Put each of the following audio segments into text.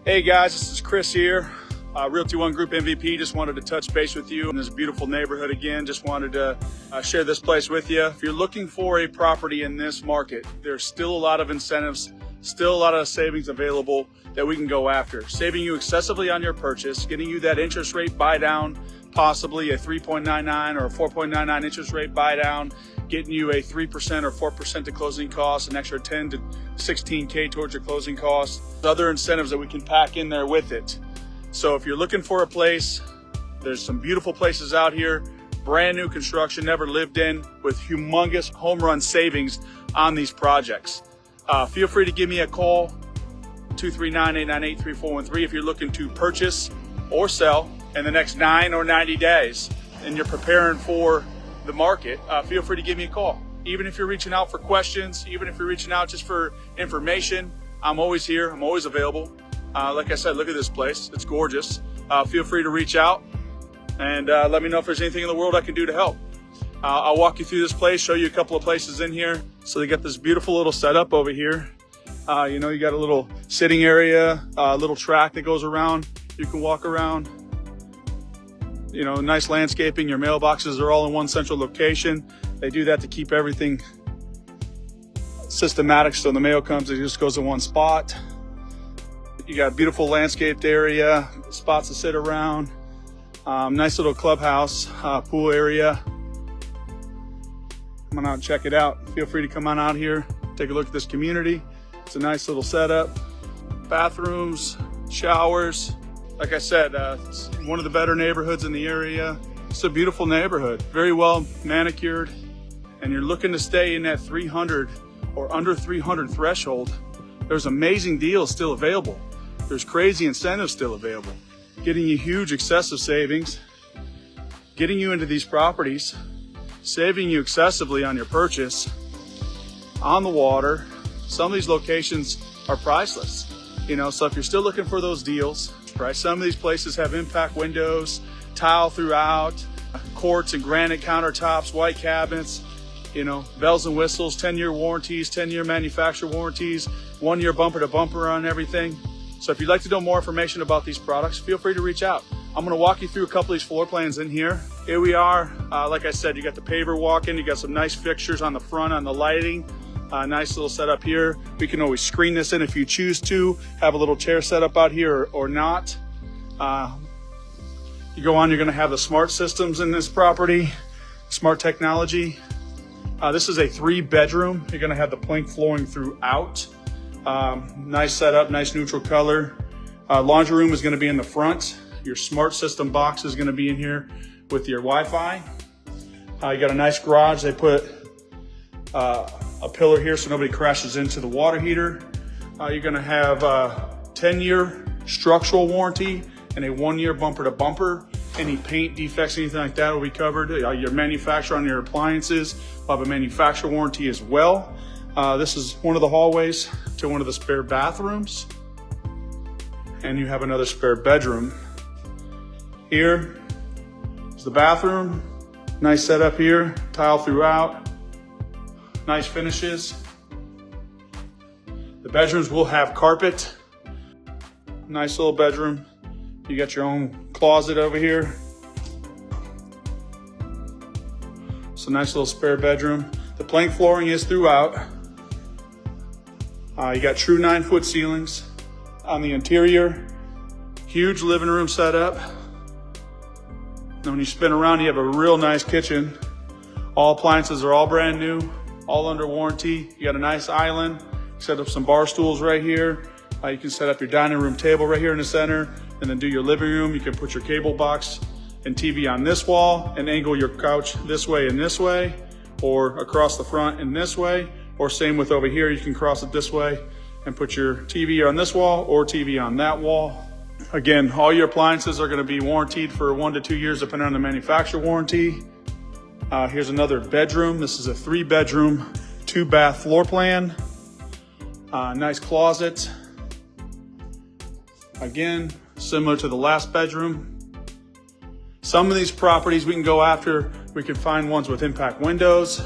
Hey guys, this is Kris here, Realty One Group MVP. Just wanted to touch base with you in this beautiful neighborhood again. Just wanted to share this place with you. If you're looking for a property in this market, there's still a lot of incentives, still a lot of savings available that we can go after. Saving you excessively on your purchase, getting you that interest rate buy down, possibly a 3.99 or a 4.99 interest rate buy down, getting you a 3% or 4% to closing costs, an extra 10 to 16K towards your closing costs, other incentives that we can pack in there with it. So if you're looking for a place, there's some beautiful places out here, brand new construction, never lived in, with humongous home run savings on these projects. Feel free to give me a call, 239-898-3413, if you're looking to purchase or sell in the next 9 or 90 days and you're preparing for the market. Feel free to give me a call. Even if you're reaching out for questions, even if you're reaching out just for information, I'm always here, I'm always available. Like I said, look at this place, it's gorgeous. Feel free to reach out and let me know if there's anything in the world I can do to help. I'll walk you through this place, show you a couple of places in here. So they got this beautiful little setup over here. You know, you got a little sitting area, a little track that goes around. You can walk around. You know, nice landscaping. Your mailboxes are all in one central location. They do that to keep everything systematic. So the mail comes, it just goes in one spot. You got a beautiful landscaped area, spots to sit around. Nice little clubhouse, pool area. Come on out and check it out. Feel free to come on out here, take a look at this community. It's a nice little setup. Bathrooms, showers. Like I said, it's one of the better neighborhoods in the area. It's a beautiful neighborhood, very well manicured. And you're looking to stay in that 300 or under 300 threshold. There's amazing deals still available. There's crazy incentives still available. Getting you huge excessive savings, getting you into these properties, saving you excessively on your purchase, on the water. Some of these locations are priceless. You know, so if you're still looking for those deals, right? Some of these places have impact windows, tile throughout, quartz and granite countertops, white cabinets, you know, bells and whistles, 10-year warranties, 10-year manufacturer warranties, 1-year bumper to bumper on everything. So if you'd like to know more information about these products, feel free to reach out. I'm gonna walk you through a couple of these floor plans in here. Here we are. Like I said, you got the paver walk-in, you got some nice fixtures on the front, on the lighting. Nice little setup here. We can always screen this in if you choose to, have a little chair set up out here or not. You go on, you're gonna have the smart systems in this property, smart technology. This is a 3-bedroom. You're gonna have the plank flooring throughout. Nice setup, nice neutral color. Laundry room is gonna be in the front. Your smart system box is gonna be in here with your Wi-Fi. You got a nice garage. They put a pillar here so nobody crashes into the water heater. You're gonna have a 10-year structural warranty and a 1-year bumper to bumper. Any paint defects, anything like that will be covered. Your manufacturer on your appliances will have a manufacturer warranty as well. This is one of the hallways to one of the spare bathrooms. And you have another spare bedroom. Here is the bathroom. Nice setup here, tile throughout. Nice finishes. The bedrooms will have carpet. Nice little bedroom. You got your own closet over here. It's a nice little spare bedroom. The plank flooring is throughout. You got true 9-foot ceilings on the interior. Huge living room setup. And when you spin around, you have a real nice kitchen. All appliances are all brand new, all under warranty. You got a nice island. Set up some bar stools right here. You can set up your dining room table right here in the center and then do your living room. You can put your cable box and TV on this wall and angle your couch this way and this way, or across the front and this way, or same with over here. You can cross it this way and put your TV on this wall or TV on that wall. Again, all your appliances are going to be warranted for 1 to 2 years depending on the manufacturer warranty. Here's another bedroom. This is a 3-bedroom, 2-bath floor plan. Nice closet. Again, similar to the last bedroom. Some of these properties we can go after, we can find ones with impact windows,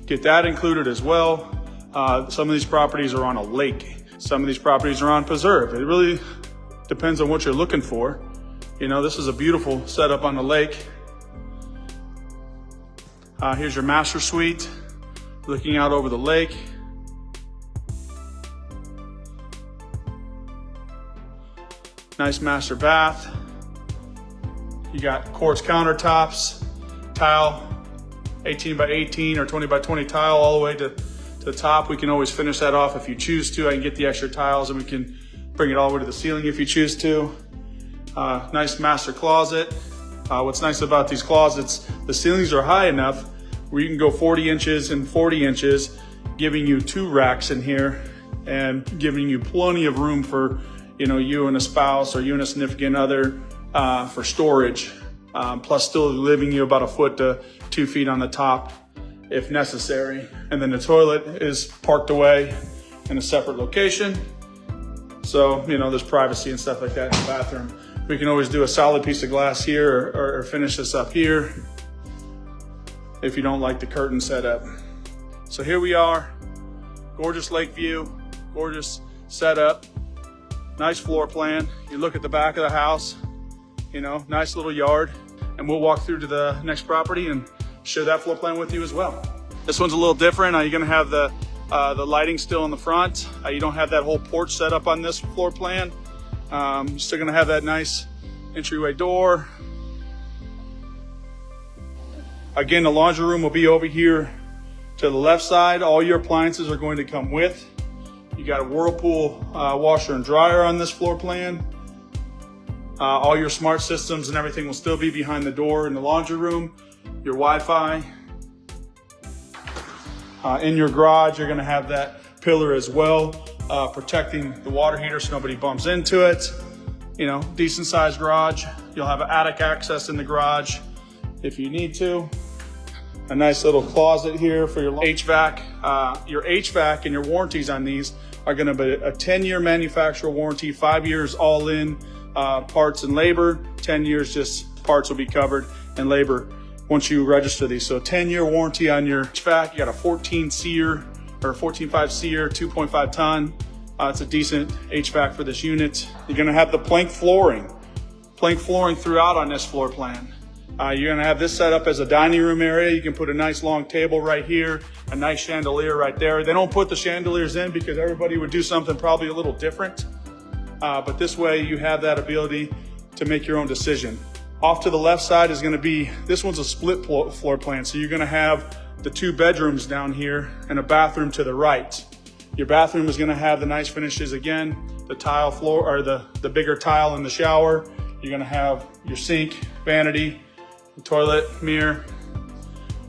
get that included as well. Some of these properties are on a lake. Some of these properties are on preserve. It really Depends on what you're looking for. You know, this is a beautiful setup on the lake. Here's your master suite, looking out over the lake. Nice master bath. You got quartz countertops, tile, 18 by 18 or 20 by 20 tile all the way to the top. We can always finish that off if you choose to. I can get the extra tiles and we can bring it all the way to the ceiling if you choose to. Nice master closet. What's nice about these closets, the ceilings are high enough where you can go 40 inches and 40 inches, giving you 2 racks in here and giving you plenty of room for, you know, you and a spouse or you and a significant other for storage, plus still leaving you about 1 foot to 2 feet on the top if necessary. And then the toilet is parked away in a separate location. So, you know, there's privacy and stuff like that in the bathroom. We can always do a solid piece of glass here or finish this up here if you don't like the curtain setup. So here we are, gorgeous lake view, gorgeous setup, nice floor plan. You look at the back of the house, you know, nice little yard, and we'll walk through to the next property and share that floor plan with you as well. This one's a little different. You're gonna have the lighting still in the front. You don't have that whole porch set up on this floor plan. You're still gonna have that nice entryway door. Again, the laundry room will be over here to the left side. All your appliances are going to come with. You got a Whirlpool washer and dryer on this floor plan. All your smart systems and everything will still be behind the door in the laundry room. Your Wi-Fi. In your garage, you're gonna have that pillar as well, protecting the water heater so nobody bumps into it. You know, decent sized garage. You'll have attic access in the garage if you need to. A nice little closet here for your HVAC. Your HVAC and your warranties on these are gonna be a 10-year manufacturer warranty, 5 years all in, parts and labor, 10 years just parts will be covered and labor once you register these. So 10-year warranty on your HVAC. You got a 14 SEER or 14.5 SEER, 2.5 ton. It's a decent HVAC for this unit. You're gonna have the plank flooring throughout on this floor plan. You're gonna have this set up as a dining room area. You can put a nice long table right here, a nice chandelier right there. They don't put the chandeliers in because everybody would do something probably a little different. But this way you have that ability to make your own decision. Off to the left side is gonna be, this one's a split floor plan. So you're gonna have the 2 bedrooms down here and a bathroom to the right. Your bathroom is gonna have the nice finishes again, the tile floor or the bigger tile in the shower. You're gonna have your sink, vanity, the toilet, mirror,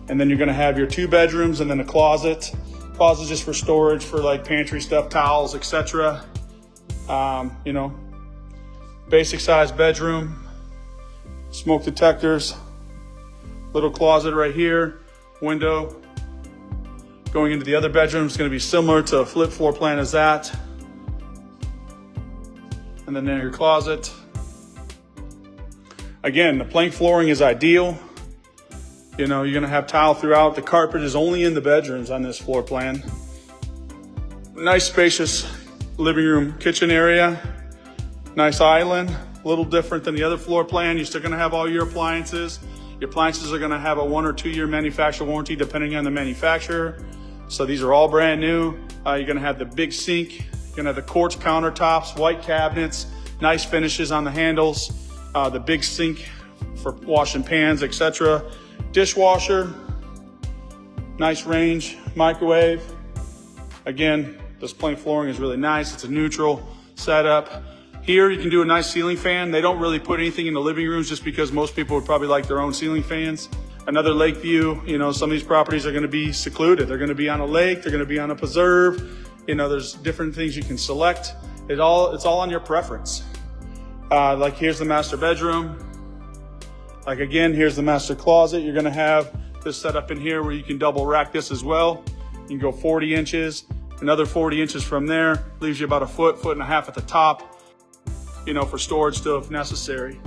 and then you're gonna have your 2 bedrooms and then a closet. Closet just for storage for like pantry stuff, towels, etc. You know, basic size bedroom, smoke detectors, little closet right here, window. Going into the other bedroom is going to be similar to a flip floor plan as that. And then your closet. Again, the plank flooring is ideal. You know, you're going to have tile throughout. The carpet is only in the bedrooms on this floor plan. Nice spacious living room, kitchen area. Nice island, a little different than the other floor plan. You're still going to have all your appliances. Your appliances are going to have a 1 or 2 year manufacturer warranty depending on the manufacturer. So these are all brand new. You're going to have the big sink. You're going to have the quartz countertops, white cabinets, nice finishes on the handles, the big sink for washing pans, etc. Dishwasher, nice range, microwave. Again, this plank flooring is really nice. It's a neutral setup. Here you can do a nice ceiling fan. They don't really put anything in the living rooms just because most people would probably like their own ceiling fans. Another lake view, you know, some of these properties are gonna be secluded. They're gonna be on a lake, they're gonna be on a preserve. You know, there's different things you can select. It's all on your preference. Like here's the master bedroom. Like again, here's the master closet. You're gonna have this set up in here where you can double rack this as well. You can go 40 inches, another 40 inches from there. Leaves you about 1 foot and a half at the top, you know, for storage still if necessary.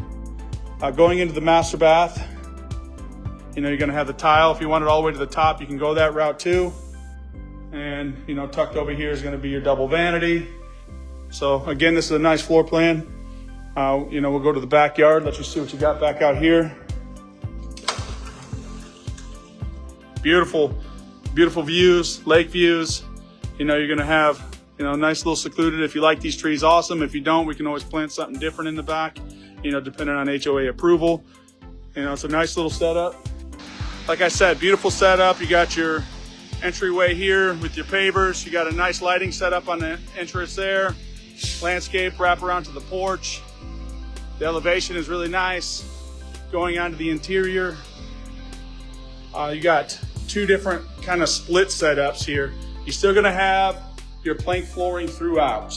Going into the master bath, you know, you're gonna have the tile. If you want it all the way to the top, you can go that route too. And, you know, tucked over here is gonna be your double vanity. So again, this is a nice floor plan. You know, we'll go to the backyard, let you see what you got back out here. Beautiful, beautiful views, lake views. You know, you're gonna have, you know, nice little secluded. If you like these trees, awesome. If you don't, we can always plant something different in the back, you know, depending on HOA approval. You know, it's a nice little setup. Like I said, beautiful setup. You got your entryway here with your pavers. You got a nice lighting setup on the entrance there. Landscape wrap around to the porch. The elevation is really nice. Going on to the interior, you got two different kind of split setups here. You're still gonna have your plank flooring throughout,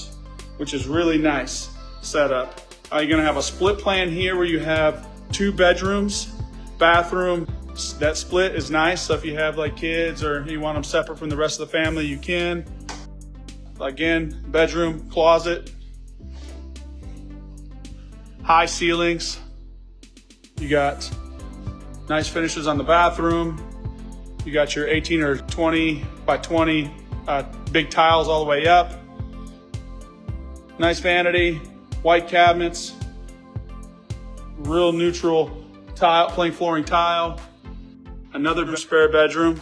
which is really nice setup. You're gonna have a split plan here where you have 2 bedrooms, bathroom. That split is nice, so if you have like kids or you want them separate from the rest of the family, you can. Again, bedroom, closet, high ceilings. You got nice finishes on the bathroom. You got your 18 or 20 by 20 big tiles all the way up. Nice vanity, white cabinets, real neutral tile, plank flooring tile. Another spare bedroom.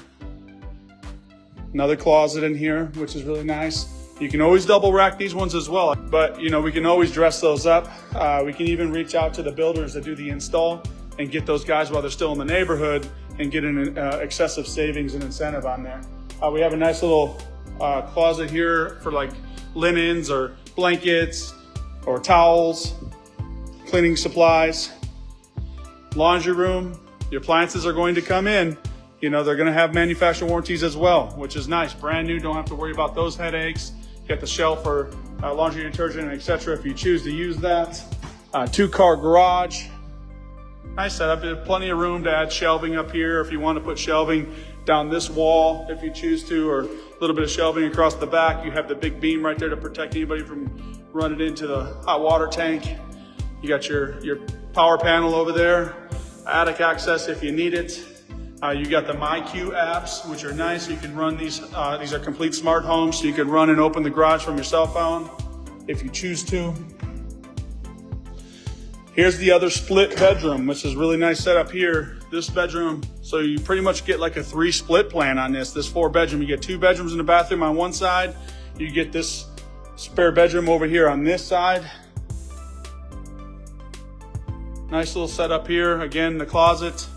Another closet in here, which is really nice. You can always double rack these ones as well, but you know, we can always dress those up. We can even reach out to the builders that do the install and get those guys while they're still in the neighborhood and get an excessive savings and incentive on there. We have a nice little closet here for like linens or blankets or towels, cleaning supplies. Laundry room, your appliances are going to come in. You know, they're gonna have manufacturer warranties as well, which is nice. Brand new, don't have to worry about those headaches. You got the shelf for laundry detergent, etc. if you choose to use that. 2-car garage. Nice setup. There's plenty of room to add shelving up here if you want to put shelving down this wall if you choose to, or a little bit of shelving across the back. You have the big beam right there to protect anybody from running into the hot water tank. You got your power panel over there, attic access if you need it. You got the MyQ apps, which are nice. You can run these. These are complete smart homes, so you can run and open the garage from your cell phone if you choose to. Here's the other split bedroom, which is really nice setup here. This bedroom, so you pretty much get like a 3 split plan on this. This 4 bedroom, you get 2 bedrooms and a bathroom on one side. You get this spare bedroom over here on this side. Nice little setup here. Again, the closet.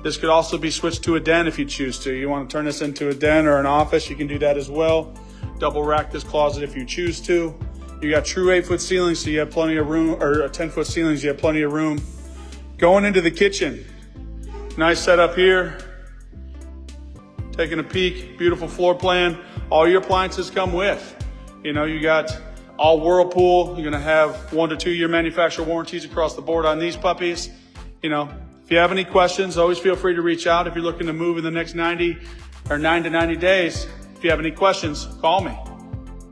This could also be switched to a den if you choose to. You want to turn this into a den or an office, you can do that as well. Double rack this closet if you choose to. You got true 8-foot ceilings, so you have plenty of room, or 10-foot ceilings, you have plenty of room. Going into the kitchen, nice setup here. Taking a peek, beautiful floor plan. All your appliances come with. You know, you got all Whirlpool. You're gonna have 1 to 2 year manufacturer warranties across the board on these puppies. You know, if you have any questions, always feel free to reach out. If you're looking to move in the next 9 to 90 days, if you have any questions, call me.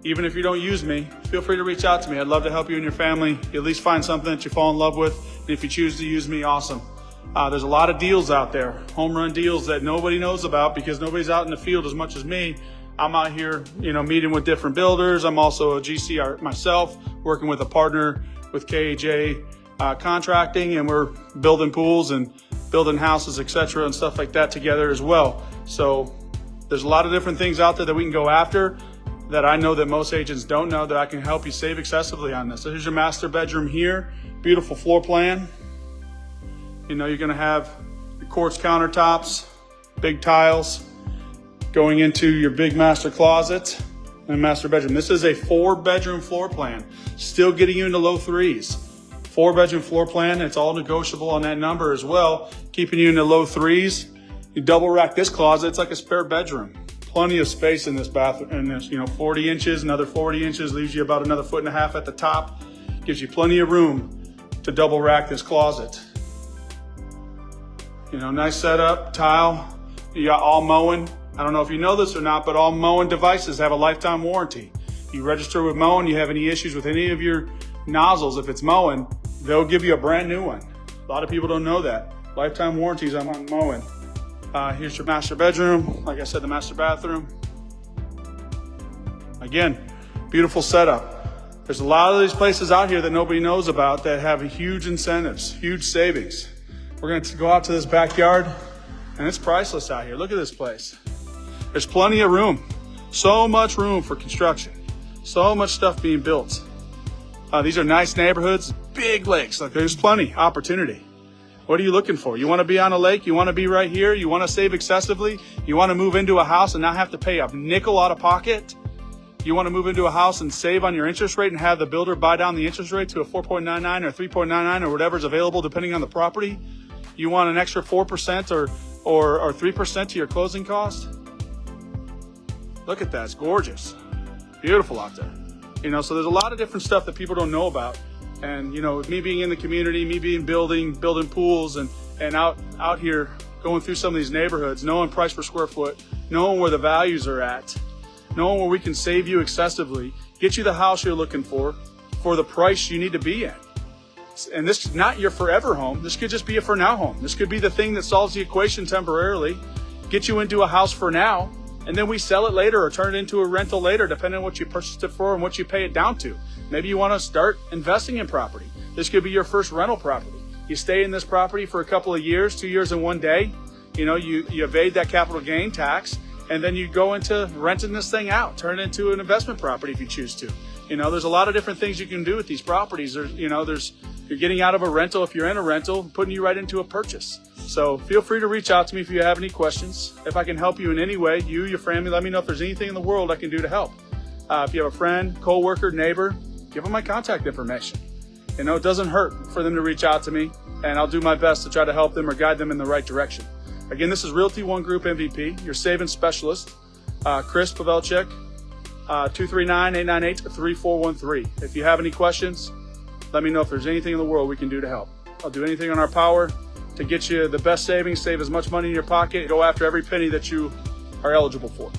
Even if you don't use me, feel free to reach out to me. I'd love to help you and your family at least find something that you fall in love with. And if you choose to use me, awesome. There's a lot of deals out there, home run deals that nobody knows about because nobody's out in the field as much as me. I'm out here, you know, meeting with different builders. I'm also a GC myself, working with a partner with KAJ Contracting, and we're building pools and building houses, etc., and stuff like that together as well. So there's a lot of different things out there that we can go after that I know that most agents don't know that I can help you save excessively on this. So here's your master bedroom here. Beautiful floor plan. You know, you're gonna have your quartz countertops, big tiles, going into your big master closet and master bedroom. This is a 4-bedroom floor plan, still getting you into low 3s. 4-bedroom floor plan, it's all negotiable on that number as well, keeping you in the low 3s. You double rack this closet, it's like a spare bedroom. Plenty of space in this bathroom, and this, you know, 40 inches, another 40 inches, leaves you about another 1.5 feet at the top. Gives you plenty of room to double rack this closet. You know, nice setup, tile. You got all mowing. I don't know if you know this or not, but all mowing devices have a lifetime warranty. You register with mowing, you have any issues with any of your nozzles, if it's mowing, they'll give you a brand new one. A lot of people don't know that. Lifetime warranties on mowing. Here's your master bedroom. Like I said, the master bathroom. Again, beautiful setup. There's a lot of these places out here that nobody knows about that have huge incentives, huge savings. We're going to go out to this backyard, and it's priceless out here. Look at this place. There's plenty of room. So much room for construction. So much stuff being built. These are nice neighborhoods, big lakes. Like, there's plenty opportunity. What are you looking for? You want to be on a lake? You want to be right here? You want to save excessively? You want to move into a house and not have to pay a nickel out of pocket? You want to move into a house and save on your interest rate and have the builder buy down the interest rate to a 4.99 or 3.99 or whatever's available depending on the property? You want an extra 4% or 3% to your closing cost? Look at that, it's gorgeous. Beautiful out there. So there's a lot of different stuff that people don't know about. And me being in the community, me being building pools and out here going through some of these neighborhoods, knowing price per square foot, knowing where the values are at, knowing where we can save you excessively, get you the house you're looking for the price you need to be in. And this is not your forever home. This could just be a for now home. This could be the thing that solves the equation temporarily, get you into a house for now, and then we sell it later or turn it into a rental later, depending on what you purchased it for and what you pay it down to. Maybe you want to start investing in property. This could be your first rental property. You stay in this property for a couple of years, 2 years and 1 day. You evade that capital gain tax, and then you go into renting this thing out, turn it into an investment property if you choose to. There's a lot of different things you can do with these properties. You're getting out of a rental if you're in a rental, putting you right into a purchase. So feel free to reach out to me if you have any questions. If I can help you in any way, you, your family, let me know if there's anything in the world I can do to help. If you have a friend, co-worker, neighbor, give them my contact information. It doesn't hurt for them to reach out to me, and I'll do my best to try to help them or guide them in the right direction. Again, this is Realty One Group MVP, your savings specialist, Kris Pawelczyk, 239-898-3413. If you have any questions, let me know if there's anything in the world we can do to help. I'll do anything in our power to get you the best savings, save as much money in your pocket, go after every penny that you are eligible for.